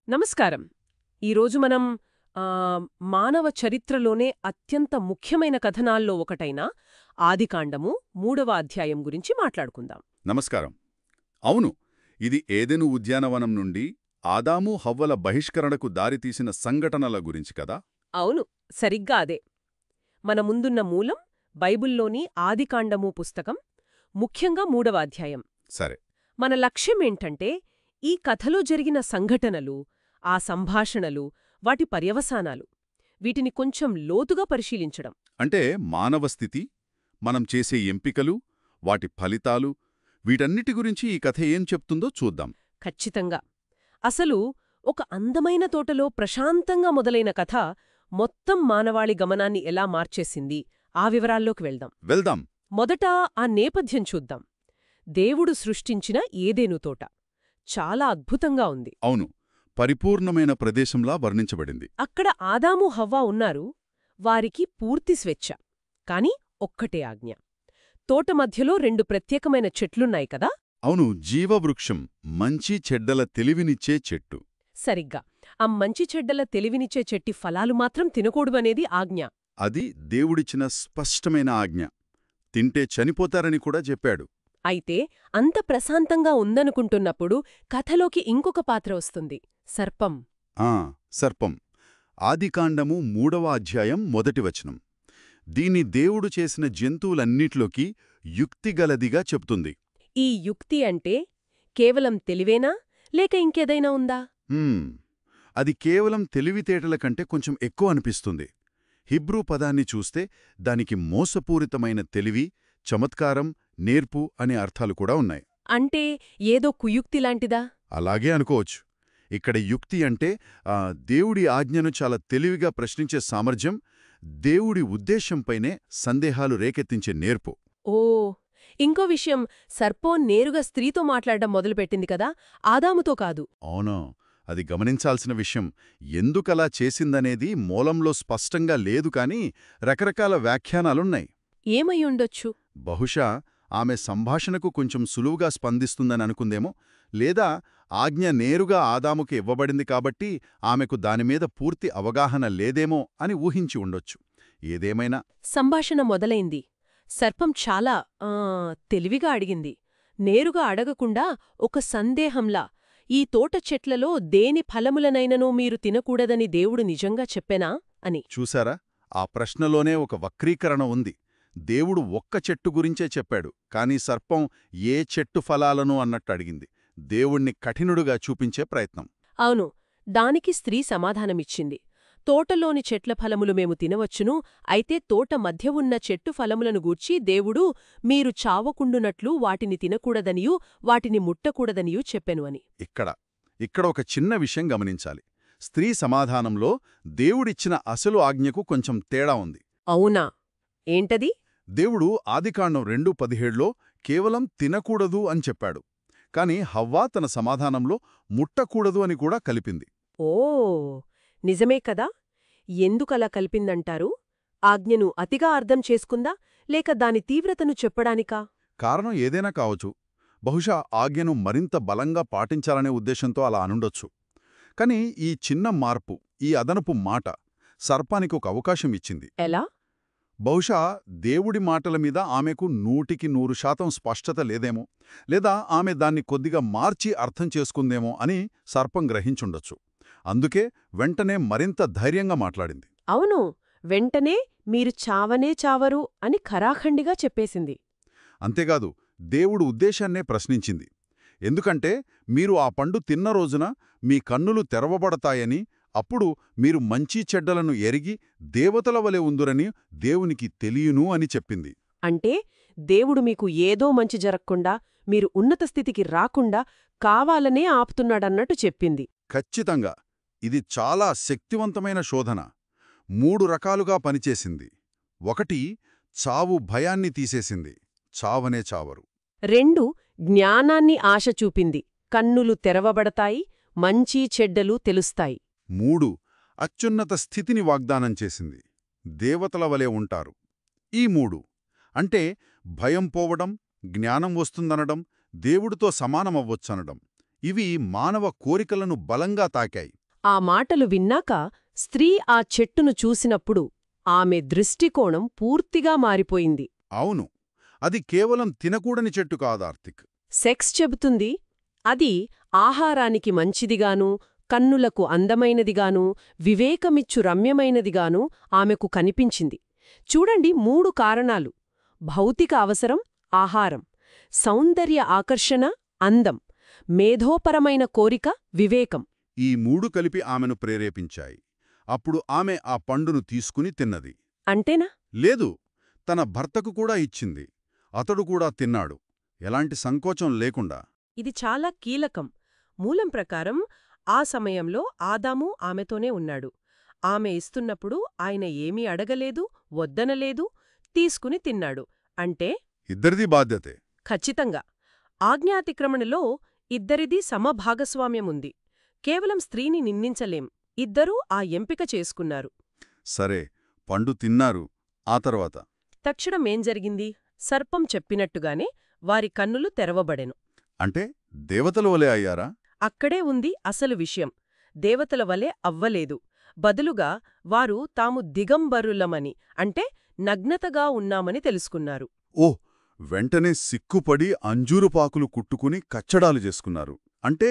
నమస్కారం. ఈరోజు మనం మానవ చరిత్రలోనే అత్యంత ముఖ్యమైన కథనాల్లో ఒకటైన ఆదికాండము 3వ అధ్యాయం గురించి మాట్లాడుకుందాం. నమస్కారం. అవును, ఇది ఏదెను ఉద్యానవనం నుండి ఆదాము హవ్వల బహిష్కరణకు దారితీసిన సంఘటనల గురించి కదా? అవును, సరిగ్గా అదే. మన ముందున్న మూలం బైబిల్లోని ఆదికాండము పుస్తకం, ముఖ్యంగా 3వ అధ్యాయం. సరే. మన లక్ష్యమేంటంటే ఈ కథలో జరిగిన సంఘటనలు, ఆ సంభాషణలు, వాటి పర్యవసానాలు, వీటిని కొంచెం లోతుగా పరిశీలించడం. అంటే మానవ స్థితి, మనం చేసే ఎంపికలు, వాటి ఫలితాలు, వీటన్నిటి గురించి ఈ కథ ఏం చెప్తుందో చూద్దాం. ఖచ్చితంగా. అసలు ఒక అందమైన తోటలో ప్రశాంతంగా మొదలైన కథ మొత్తం మానవాళి గమనాన్ని ఎలా మార్చేసింది, ఆ వివరాల్లోకి వెళ్దాం. మొదట ఆ నేపథ్యం చూద్దాం. దేవుడు సృష్టించిన ఏదేను తోట చాలా అద్భుతంగా ఉంది. అవును, పరిపూర్ణమైన ప్రదేశంలా వర్ణించబడింది. అక్కడ ఆదాము హవ్వ ఉన్నారు. వారికి పూర్తి స్వేచ్ఛ. కాని ఒక్కటే ఆజ్ఞ. తోట మధ్యలో 2 ప్రత్యేకమైన చెట్లున్నాయి కదా. అవును, జీవవృక్షం, మంచి చెడ్డల తెలివినిచ్చే చెట్టు. సరిగ్గా. ఆ మంచి చెడ్డల తెలివినిచ్చే చెట్టి ఫలాలు మాత్రం తినకూడదనేది ఆజ్ఞ. అది దేవుడిచ్చిన స్పష్టమైన ఆజ్ఞ. తింటే చనిపోతారని కూడా చెప్పాడు. అయితే అంత ప్రశాంతంగా ఉందనుకుంటున్నప్పుడు కథలోకి ఇంకొక పాత్ర వస్తుంది, సర్పం. సర్పం. ఆదికాండము 3వ అధ్యాయం 1వ వచనం. దీన్ని దేవుడు చేసిన జంతువులన్నిట్లోకి యుక్తిగలదిగా చెప్తుంది. ఈ యుక్తి అంటే కేవలం తెలివేనా, లేక ఇంకేదైనా ఉందా? అది కేవలం తెలివితేటల కంటే కొంచెం ఎక్కువ అనిపిస్తుంది. హిబ్రూ పదాన్ని చూస్తే దానికి మోసపూరితమైన తెలివి, చమత్కారం, నేర్పు అనే అర్థాలు కూడా ఉన్నాయి. అంటే ఏదో కుయుక్తిలాంటిదా? అలాగే అనుకోవచ్చు. ఇక్కడ యుక్తి అంటే దేవుడి ఆజ్ఞను చాలా తెలివిగా ప్రశ్నించే సామర్థ్యం, దేవుడి ఉద్దేశంపైనే సందేహాలు రేకెత్తించే నేర్పు. ఓ, ఇంకో విషయం, సర్పం నేరుగా స్త్రీతో మాట్లాడడం మొదలుపెట్టింది కదా, ఆదాముతో కాదు. అవును, అది గమనించాల్సిన విషయం. ఎందుకలా చేసిందనేది మూలంలో స్పష్టంగా లేదు, కానీ రకరకాల వ్యాఖ్యానాలున్నాయి. ఏమయ్యుండొచ్చు? బహుశా ఆమె సంభాషణకు కొంచెం సులువుగా స్పందిస్తుందని అనుకుందేమో, లేదా ఆజ్ఞ నేరుగా ఆదాముకి ఇవ్వబడింది కాబట్టి ఆమెకు దానిమీద పూర్తి అవగాహన లేదేమో అని ఊహించి ఉండొచ్చు. ఏదేమైనా సంభాషణ మొదలైంది. సర్పం చాలా తెలివిగా అడిగింది. నేరుగా అడగకుండా ఒక సందేహంలా, ఈ తోట చెట్లలో దేని ఫలములనైననూ మీరు తినకూడదని దేవుడు నిజంగా చెప్పెనా అని. చూశారా, ఆ ప్రశ్నలోనే ఒక వక్రీకరణ ఉంది. దేవుడు ఒక్క చెట్టు గురించే చెప్పాడు, కానీ సర్పం ఏ చెట్టు ఫలాలను అన్నట్టు అడిగింది. దేవుణ్ణి కఠినుడుగా చూపించే ప్రయత్నం. అవును, దానికి స్త్రీ సమాధానమిచ్చింది. తోటలోని చెట్ల ఫలములు మేము తినవచ్చును, అయితే తోట మధ్య ఉన్న చెట్టు ఫలములను గూర్చి దేవుడు మీరు చావకుండునట్లు వాటిని తినకూడదనియూ వాటిని ముట్టకూడదనియూ చెప్పెను అని. ఇక్కడ ఒక చిన్న విషయం గమనించాలి. స్త్రీ సమాధానంలో దేవుడిచ్చిన అసలు ఆజ్ఞకు కొంచెం తేడా ఉంది. అవునా? ఏంటది? దేవుడు ఆదికాండం 2:17లో కేవలం తినకూడదు అని చెప్పాడు, కాని హవ్వ తన సమాధానంలో ముట్టకూడదు అని కూడా కలిపింది. ఓ, నిజమే కదా. ఎందుకలా కలిపిందంటారు? ఆజ్ఞను అతిగా అర్థం చేసుకుందా, లేక దాని తీవ్రతను చెప్పడానికా? కారణం ఏదైనా కావచ్చు. బహుశా ఆజ్ఞను మరింత బలంగా పాటించాలనే ఉద్దేశంతో అలా అనుండొచ్చు. కాని ఈ చిన్న మార్పు, ఈ అదనపు మాట సర్పానికి ఒక అవకాశం ఇచ్చింది. ఎలా? బహుశా దేవుడి మాటల మీద ఆమెకు 100% స్పష్టత లేదేమో, లేదా ఆమె దాన్ని కొద్దిగా మార్చి అర్థం చేసుకుందేమో అని సర్పం గ్రహించుండొచ్చు. అందుకే వెంటనే మరింత ధైర్యంగా మాట్లాడింది. అవును, వెంటనే మీరు చావనే చావరు అని ఖరాఖండిగా చెప్పేసింది. అంతేకాదు, దేవుడు ఉద్దేశాన్నే ప్రశ్నించింది. ఎందుకంటే మీరు ఆ పండు తిన్న రోజున మీ కన్నులు తెరవబడతాయని, అప్పుడు మీరు మంచి చెడ్డలను ఎరిగి దేవతల వలె ఉందురని దేవునికి తెలియను అని చెప్పింది. అంటే దేవుడు మీకు ఏదో మంచి జరగకుండా, మీరు ఉన్నత స్థితికి రాకుండా కావాలనే ఆపుతున్నాడన్నట్టు చెప్పింది. ఖచ్చితంగా. ఇది చాలా శక్తివంతమైన శోధన. 3 రకాలుగా పనిచేసింది. 1, చావు భయాన్ని తీసేసింది, చావనే చావరు. 2, జ్ఞానాన్ని ఆశ చూపింది, కన్నులు తెరవబడతాయి, మంచి చెడ్డలు తెలుస్తాయి. 3, అత్యున్నత స్థితిని వాగ్దానం చేసింది, దేవతల వలె ఉంటారు. ఈ 3 అంటే భయం పోవడం, జ్ఞానం వస్తుందనడం, దేవుడితో సమానమవ్వొచ్చనడం, ఇవి మానవ కోరికలను బలంగా తాకాయి. ఆ మాటలు విన్నాక స్త్రీ ఆ చెట్టును చూసినప్పుడు ఆమె దృష్టికోణం పూర్తిగా మారిపోయింది. అవును, అది కేవలం తినకూడని చెట్టు కాదు కార్తీక్. సెక్స్ చెబుతుంది, అది ఆహారానికి మంచిదిగానూ, కన్నులకు అందమైనదిగానూ, వివేకమిచ్చు రమ్యమైనదిగానూ ఆమెకు కనిపించింది. చూడండి, 3 కారణాలు: భౌతిక అవసరం, ఆహారం; సౌందర్య ఆకర్షణ, అందం; మేధోపరమైన కోరిక, వివేకం. ఈ 3 కలిపి ఆమెను ప్రేరేపించాయి. అప్పుడు ఆమె ఆ పండును తీసుకుని తిన్నది. అంతేనా? లేదు, తన భర్తకు కూడా ఇచ్చింది. అతడు కూడా తిన్నాడు, ఎలాంటి సంకోచం లేకుండా. ఇది చాలా కీలకం. మూలం ప్రకారం ఆ సమయంలో ఆదాము ఆమెతోనే ఉన్నాడు. ఆమె ఇస్తున్నప్పుడు ఆయన ఏమీ అడగలేదు, వద్దనలేదు, తీసుకుని తిన్నాడు. అంటే ఇద్దరిదీ బాధ్యతే. ఖచ్చితంగా ఆజ్ఞాతిక్రమణలో ఇద్దరిదీ సమభాగస్వామ్యముంది. కేవలం స్త్రీని నిందించలేం. ఇద్దరూ ఆ ఎంపిక చేసుకున్నారు. సరే, పండు తిన్నారు. ఆ తర్వాత తక్షణమేం జరిగింది? సర్పం చెప్పినట్టుగానే వారి కన్నులు తెరవబడెను. అంటే దేవతల వలె అయ్యారా? అక్కడే ఉంది అసలు విషయం. దేవతల వలె అవ్వలేదు. బదులుగా వారు తాము దిగంబరులమని, అంటే నగ్నతగా ఉన్నామని తెలుసుకున్నారు. ఓహ్! వెంటనే సిక్కుపడి అంజూరుపాకులు కుట్టుకుని కచ్చడాలు చేసుకున్నారు. అంటే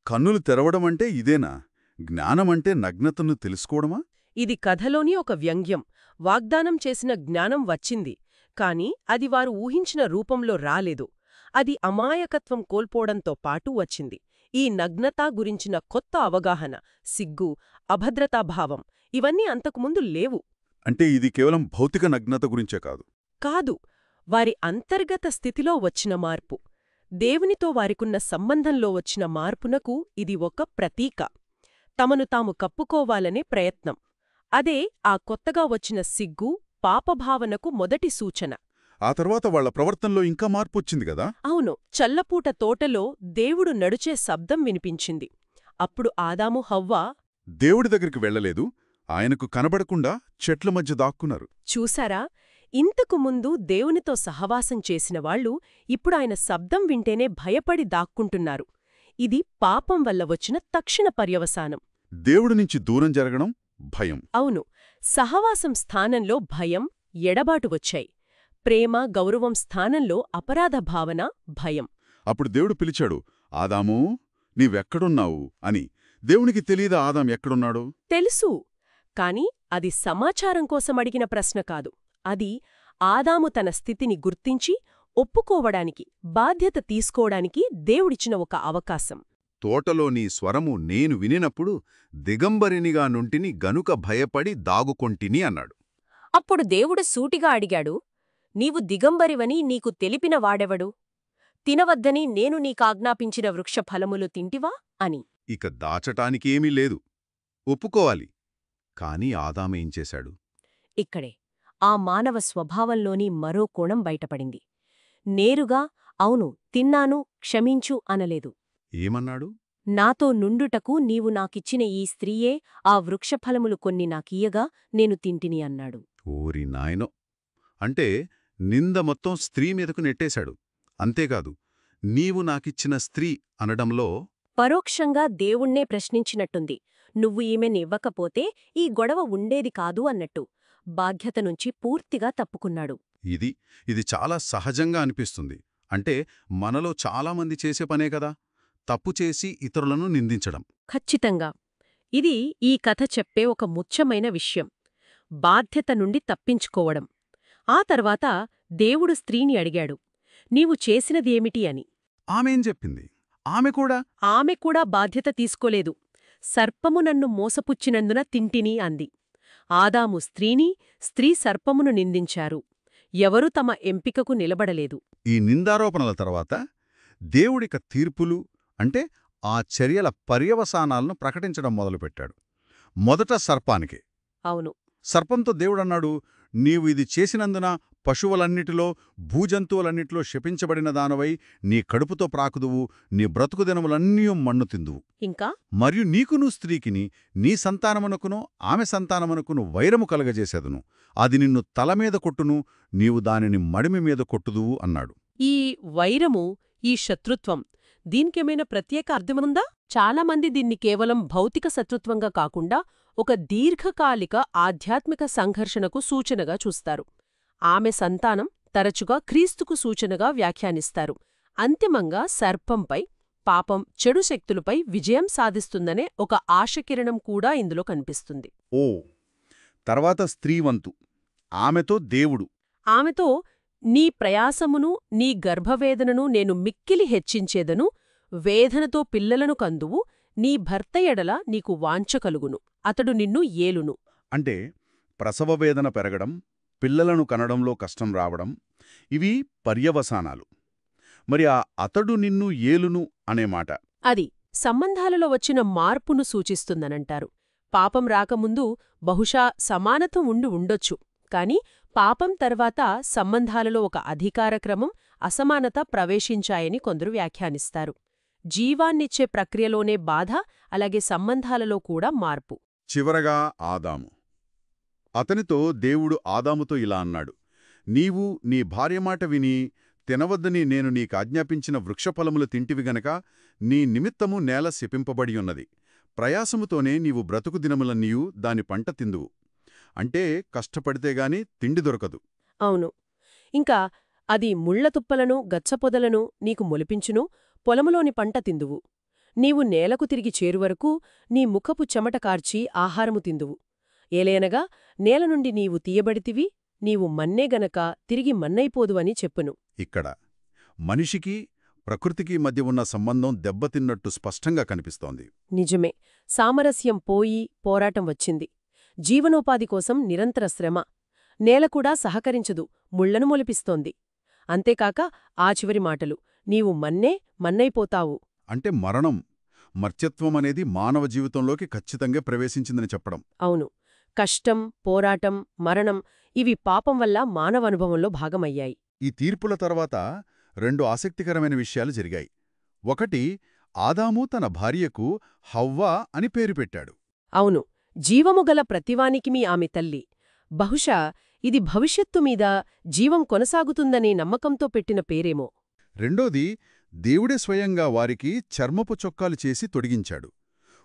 కన్నులు తెరవడమంటే ఇదేనా? జ్ఞానమంటే నగ్నతను తెలుసుకోవడమా? ఇది కథలోని ఒక వ్యంగ్యం. వాగ్దానం చేసిన జ్ఞానం వచ్చింది, కాని అది వారు ఊహించిన రూపంలో రాలేదు. అది అమాయకత్వం కోల్పోవడంతో పాటు వచ్చింది. ఈ నగ్నత గురించిన కొత్త అవగాహన, సిగ్గు, అభద్రతాభావం ఇవన్నీ అంతకుముందు లేవు. అంటే ఇది కేవలం భౌతిక నగ్నత గురించే కాదు. కాదు, వారి అంతర్గత స్థితిలో వచ్చిన మార్పు. దేవునితో వారికున్న సంబంధంలో వచ్చిన మార్పునకు ఇది ఒక ప్రతీక. తమను తాము కప్పుకోవాలనే ప్రయత్నం. అదే ఆ కొత్తగా వచ్చిన సిగ్గు, పాపభావనకు మొదటి సూచన. ఆ తర్వాత వాళ్ల ప్రవర్తనలో ఇంకా మార్పొచ్చింది గదా? అవును, చల్లపూట తోటలో దేవుడు నడుచే శబ్దం వినిపించింది. అప్పుడు ఆదాము, హవ్వ దేవుడి దగ్గరికి వెళ్లలేదు, ఆయనకు కనబడకుండా చెట్ల మధ్య దాక్కున్నారు. చూశారా? ఇంతకు ముందు దేవునితో సహవాసం చేసినవాళ్లు ఇప్పుడు ఆయన శబ్దం వింటేనే భయపడి దాక్కుంటున్నారు. ఇది పాపం వల్ల వచ్చిన తక్షణ పర్యవసానం. దేవుడి నుంచి దూరం జరగడం, భయం. అవును, సహవాసం స్థానంలో భయం, ఎడబాటు వచ్చాయి. ప్రేమ, గౌరవం స్థానంలో అపరాధ భావన, భయం. అప్పుడు దేవుడు పిలిచాడు, ఆదామూ, నీవెక్కడున్నావు అని. దేవునికి తెలీదా ఆదాం ఎక్కడున్నాడో? తెలుసు, కాని అది సమాచారం కోసం అడిగిన ప్రశ్న కాదు. అది ఆదాము తన స్థితిని గుర్తించి ఒప్పుకోవడానికి, బాధ్యత తీసుకోవడానికి దేవుడిచ్చిన ఒక అవకాశం. తోటలో నీ స్వరము నేను వినినప్పుడు దిగంబరినిగా నుంటిని గనుక భయపడి దాగుకొంటిని అన్నాడు. అప్పుడు దేవుడు సూటిగా అడిగాడు, నీవు దిగంబరివని నీకు తెలిపిన వాడెవడు? తినవద్దని నేను నీకాజ్ఞాపించిన వృక్షఫలములు తింటివా అని. ఇక దాచటానికేమీ లేదు, ఒప్పుకోవాలి. కాని ఆదామేం చేశాడు? ఇక్కడే ఆ మానవ స్వభావంలోని మరో కోణం బయటపడింది. నేరుగా అవును తిన్నాను, క్షమించు అనలేదు. ఏమన్నాడు? నాతో నుండుటకు నీవు నాకిచ్చిన ఈ స్త్రీయే ఆ వృక్షఫలములు కొన్ని నాకియ్యగా నేను తింటిని అన్నాడు. ఓరి నాయనో! అంటే నింద మొత్తం స్త్రీ మీదకు నెట్టేశాడు. అంతేకాదు, నీవు నాకిచ్చిన స్త్రీ అనడంలో పరోక్షంగా దేవుణ్ణే ప్రశ్నించినట్టుంది. నువ్వు ఈమెనివ్వకపోతే ఈ గొడవ ఉండేది కాదు అన్నట్టు. బాధ్యత నుంచి పూర్తిగా తప్పుకున్నాడు. ఇది చాలా సహజంగా అనిపిస్తుంది. అంటే మనలో చాలామంది చేసే పనే కదా, తప్పు చేసి ఇతరులను నిందించడం. ఖచ్చితంగా. ఇది ఈ కథ చెప్పే ఒక ముఖ్యమైన విషయం. బాధ్యత నుండి తప్పించుకోవడం. ఆ తర్వాత దేవుడు స్త్రీని అడిగాడు, నీవు చేసినది ఏమిటి అని. ఆమెం చెప్పింది? ఆమె కూడా బాధ్యత తీసుకోలేదు. సర్పము నన్ను మోసపుచ్చినందున తింటిని అంది. ఆదాము స్త్రీని, స్త్రీ సర్పమును నిందించారు. ఎవరూ తమ ఎంపికకు నిలబడలేదు. ఈ నిందారోపణల తర్వాత దేవుడిక తీర్పులు, అంటే ఆ చర్యల పర్యవసానాలను ప్రకటించడం మొదలుపెట్టాడు. మొదట సర్పానికి. అవును. సర్పంతో దేవుడన్నాడు, నీవు ఇది చేసినందున పశువులన్నిటిలో, భూజంతువులన్నిటిలో శపించబడిన దానవై నీ కడుపుతో ప్రాకుదువు, నీ బ్రతుకుదినములన్నీ మన్ను తిందువు. ఇంకా మరియు నీకును స్త్రీకిని, నీ సంతానమునకును ఆమె సంతానమునకును వైరము కలగజేసేదును. అది నిన్ను తలమీద కొట్టును, నీవు దానిని మడిమి మీద కొట్టుదువు అన్నాడు. ఈ వైరము, ఈ శత్రుత్వం, దీనికేమైనా ప్రత్యేక అర్థముందా? చాలామంది దీన్ని కేవలం భౌతిక శత్రుత్వంగా కాకుండా ఒక దీర్ఘకాలిక ఆధ్యాత్మిక సంఘర్షణకు సూచనగా చూస్తారు. ఆమె సంతానం తరచుగా క్రీస్తుకు సూచనగా వ్యాఖ్యానిస్తారు. అంతిమంగా సర్పంపై, పాపం, చెడు శక్తులపై విజయం సాధిస్తుందనే ఒక ఆశకిరణం కూడా ఇందులో కనిపిస్తుంది. ఓ తర్వాత స్త్రీవంతు, ఆమెతో దేవుడు. ఆమెతో, నీ ప్రయాసమును నీ గర్భవేదనను నేను మిక్కిలి హెచ్చించేదను, వేదనతో పిల్లలను కందువు, నీ భర్త ఎడల నీకు వాంఛ కలుగును, అతడు నిన్ను ఏలును. అంటే ప్రసవవేదన పెరగడం, పిల్లలను కనడంలో కష్టం రావడం, ఇవి పర్యవసానాలు. మరి ఆ అతడు నిన్ను ఏలును అనే మాట అది సంబంధాలలో వచ్చిన మార్పును సూచిస్తుందనంటారు. పాపం రాకముందు బహుశా సమానత్వం ఉండొచ్చు, కాని పాపం తర్వాత సంబంధాలలో ఒక అధికారక్రమం, అసమానత ప్రవేశించాయని కొందరు వ్యాఖ్యానిస్తారు. జీవాన్నిచ్చే ప్రక్రియలోనే బాధ, అలాగే సంబంధాలలో కూడా మార్పు. చివరగా ఆదాము. అతనితో దేవుడు ఆదాముతో ఇలా అన్నాడు, నీవు నీ భార్యమాట విని తినవద్దని నేను నీకాజ్ఞాపించిన వృక్షఫలములు తింటివి గనక నీ నిమిత్తము నేల శపింపబడియున్నది. ప్రయాసముతోనే నీవు బ్రతుకు దినములన్నీయూ దాని పంట తిందువు. అంటే కష్టపడితేగాని తిండి దొరకదు. అవును. ఇంకా అది ముళ్లతుప్పలను గచ్చపొదలను నీకు మొలిపించును, పొలములోని పంట తిందువు. నీవు నేలకు తిరిగి చేరువరకు నీ ముఖపు చెమట కార్చి ఆహారము తిందువు. ఏలేనగా నేల నుండి నీవు తీయబడితివి, నీవు మన్నే గనక తిరిగి మన్నైపోదువని చెప్పును. ఇక్కడ మనిషికి ప్రకృతికి మధ్య ఉన్న సంబంధం దెబ్బతిన్నట్టు స్పష్టంగా కనిపిస్తోంది. నిజమే. సామరస్యం పోయి పోరాటం వచ్చింది. జీవనోపాధి కోసం నిరంతర శ్రమ. నేలకూడా సహకరించదు, ముళ్లను మొలిపిస్తోంది. అంతేకాక ఆ చివరి మాటలు, నీవు మన్నైపోతావు. అంటే మరణం, మర్త్యత్వమనేది మానవ జీవితంలోకి ఖచ్చితంగా ప్రవేశించిందని చెప్పడం. అవును. కష్టం, పోరాటం, మరణం ఇవి పాపం వల్ల మానవానుభవంలో భాగమయ్యాయి. ఈ తీర్పుల తర్వాత 2 ఆసక్తికరమైన విషయాలు జరిగాయి. ఒకటి, ఆదాము తన భార్యకు హవ్వా అని పేరు పెట్టాడు. అవును. జీవముగల ప్రతివానికిమీ ఆమె తల్లి. బహుశా ఇది భవిష్యత్తు మీద జీవం కొనసాగుతుందనే నమ్మకంతో పెట్టిన పేరేమో. రెండోది, దేవుడే స్వయంగా వారికి చర్మపు చొక్కాలు చేసి తొడిగించాడు,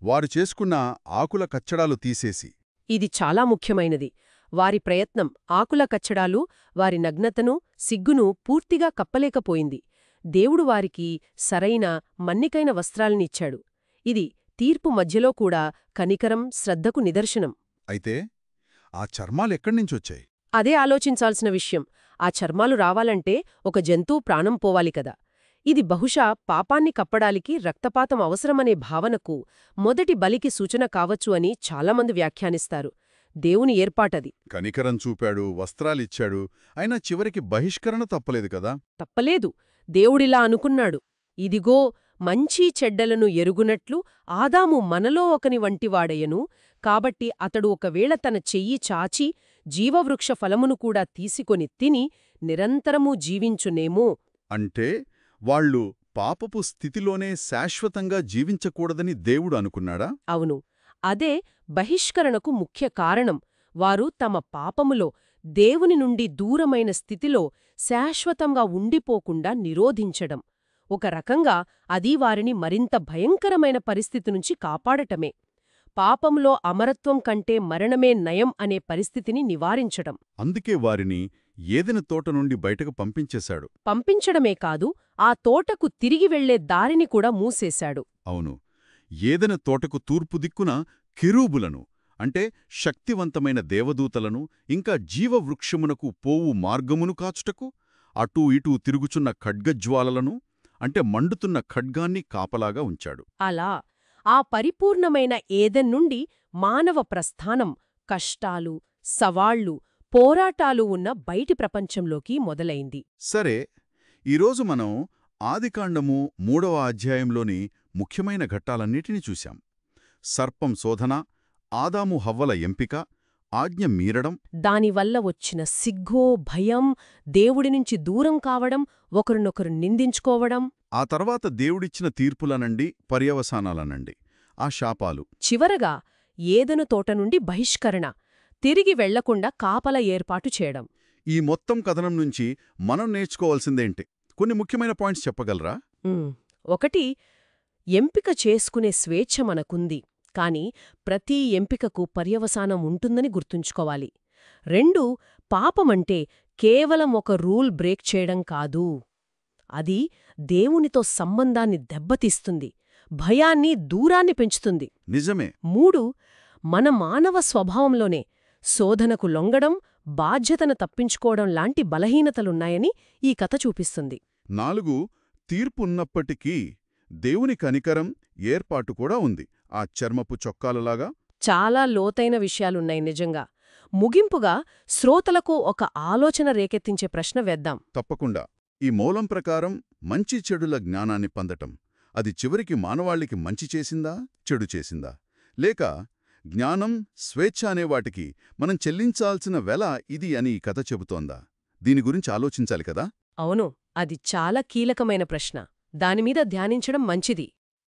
వారు చేసుకున్న ఆకుల కచ్చడాలు తీసేసి. ఇది చాలా ముఖ్యమైనది. వారి ప్రయత్నం, ఆకుల కచ్చడాలు వారి నగ్నతను, సిగ్గును పూర్తిగా కప్పలేకపోయింది. దేవుడు వారికి సరైన, మన్నికైన వస్త్రాలనిచ్చాడు. ఇది తీర్పు మధ్యలో కూడా కనికరం, శ్రద్ధకు నిదర్శనం. అయితే ఆ చర్మాలెక్కడ్నించొచ్చాయి? అదే ఆలోచించాల్సిన విషయం. ఆ చర్మాలు రావాలంటే ఒక జంతువు ప్రాణం పోవాలి కదా. ఇది బహుశా పాపాన్ని కప్పడానికి రక్తపాతం అవసరమనే భావనకు, మొదటి బలికి సూచన కావచ్చు అని చాలామంది వ్యాఖ్యానిస్తారు. దేవుని ఏర్పాటది. కనికరం చూపాడు, వస్త్రాలిచ్చాడు, అయినా చివరికి బహిష్కరణ తప్పలేదు కదా. తప్పలేదు. దేవుడిలా అనుకున్నాడు, ఇదిగో మంచి చెడ్డలను ఎరుగునట్లు ఆదాము మనలో ఒకని వంటివాడయను, కాబట్టి అతడు ఒకవేళ తన చెయ్యి చాచి జీవవృక్ష ఫలమును కూడా తీసుకొని తిని నిరంతరమూ జీవించునేమో. అంటే వాళ్ళు పాపపు స్థితిలోనే శాశ్వతంగా జీవించకూడదని దేవుడు అనుకున్నాడా? అవును. అదే బహిష్కరణకు ముఖ్య కారణం. వారు తమ పాపములో, దేవుని నుండి దూరమైన స్థితిలో శాశ్వతంగా ఉండిపోకుండా నిరోధించడం. ఒక రకంగా అది వారిని మరింత భయంకరమైన పరిస్థితి నుంచి కాపాడటమే. పాపంలో అమరత్వం కంటే మరణమే నయం అనే పరిస్థితిని నివారించడం. అందుకే వారిని ఏదెను తోట నుండి బయటకు పంపించేశాడు. పంపించడమే కాదు, ఆ తోటకు తిరిగి వెళ్లే దారిని కూడా మూసేశాడు. అవును. ఏదెను తోటకు తూర్పు దిక్కున కెరూబులను, అంటే శక్తివంతమైన దేవదూతలను, ఇంకా జీవవృక్షమునకు పోవు మార్గమును కాచుటకు, అటూ ఇటూ తిరుగుచున్న ఖడ్గజ్వాలలను, అంటే మండుతున్న ఖడ్గాన్ని కాపలాగా ఉంచాడు. అలా ఆ పరిపూర్ణమైన ఏదెన్ నుండి మానవ ప్రస్థానం కష్టాలు, సవాళ్లు, పోరాటాలు ఉన్న బయటి ప్రపంచంలోకి మొదలైంది. సరే, ఈరోజు మనం ఆదికాండము 3వ అధ్యాయంలోని ముఖ్యమైన ఘట్టాలన్నిటినీ చూశాం. సర్పం శోధన, ఆదాము హవ్వల ఎంపిక, ఆజ్ఞ మీరడం, దానివల్ల వచ్చిన సిగ్గో, భయం, దేవుడి నుంచి దూరం కావడం, ఒకరినొకరు నిందించుకోవడం, ఆ తర్వాత దేవుడిచ్చిన తీర్పులనండి, పర్యవసానాలనండి, ఆ శాపాలు, చివరగా ఏదెను తోట నుండి బహిష్కరణ, తిరిగి వెళ్లకుండా కాపల ఏర్పాటు చేయడం. ఈ మొత్తం కథనం నుంచి మనం నేర్చుకోవాల్సిందేంటి? కొన్ని ముఖ్యమైన పాయింట్స్ చెప్పగలరా? ఒకటి, ఎంపిక చేసుకునే స్వేచ్ఛ మనకుంది, కాని ప్రతి ఎంపికకు పర్యవసానం ఉంటుందని గుర్తుంచుకోవాలి. 2 పాపమంటే కేవలం ఒక రూల్ బ్రేక్ చేయడం కాదు. అది దేవునితో సంబంధాన్ని దెబ్బతీస్తుంది, భయాన్ని, దూరాన్ని పెంచుతుంది. నిజమే. 3 మన మానవ స్వభావంలోనే శోధనకు లొంగడం, బాధ్యతను తప్పించుకోవడం లాంటి బలహీనతలున్నాయని ఈ కథ చూపిస్తుంది. 4 తీర్పున్నప్పటికీ దేవుని కనికరం, ఏర్పాటు కూడా ఉంది. ఆ చర్మపు చొక్కాలలాగా. చాలా లోతైన విషయాలున్నాయి నిజంగా. ముగింపుగా శ్రోతలకు ఒక ఆలోచన రేకెత్తించే ప్రశ్న వేద్దాం. తప్పకుండా. ఈ మూలం ప్రకారం మంచి చెడుల జ్ఞానాన్ని పొందటం, అది చివరికి మానవాళికి మంచి చేసిందా, చెడు చేసిందా? లేక జ్ఞానం, స్వేచ్ఛ అనే వాటికి మనం చెల్లించాల్సిన వెల ఇది అని ఈ కథ చెబుతోందా? దీని గురించి ఆలోచించాలి కదా. అవును, అది చాలా కీలకమైన ప్రశ్న. దానిమీద ధ్యానించడం మంచిది.